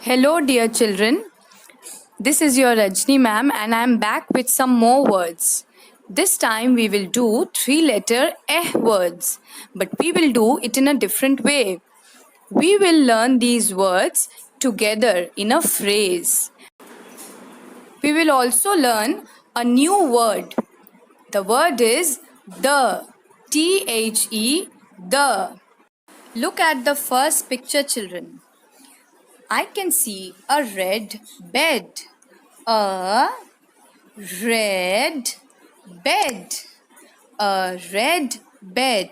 Hello, dear children. This is your Rajni ma'am, and I am back with some more words. This time we will do three-letter words, but we will do it in a different way. We will learn these words together in a phrase. We will also learn a new word. The word is the. T-H-E, the. Look at the first picture, children. I can see a red bed. A red bed. A red bed.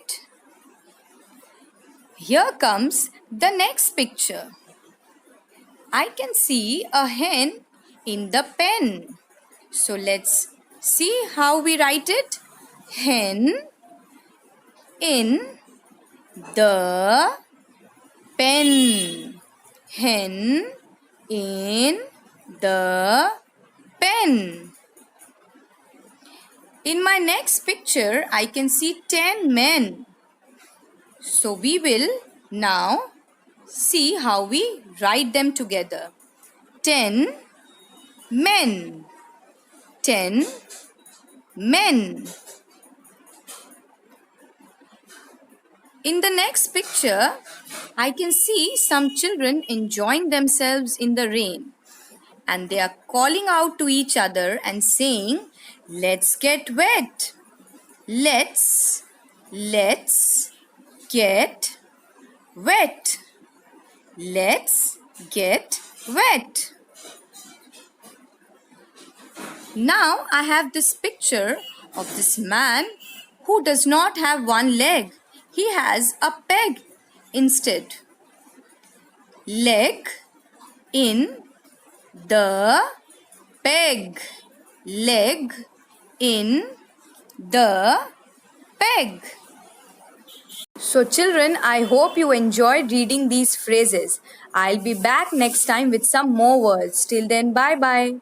Here comes the next picture. I can see a hen in the pen. So let's see how we write it. Hen in the pen. Hen in the pen. In my next picture, I can see 10 men. So we will now see how we write them together. 10 men. 10 men. In the next picture, I can see some children enjoying themselves in the rain. And they are calling out to each other and saying, "Let's get wet. Let's get wet. Let's get wet." Now I have this picture of this man who does not have one leg. He has a peg instead. Leg in the peg. Leg in the peg. So children, I hope you enjoyed reading these phrases. I'll be back next time with some more words. Till then, bye bye.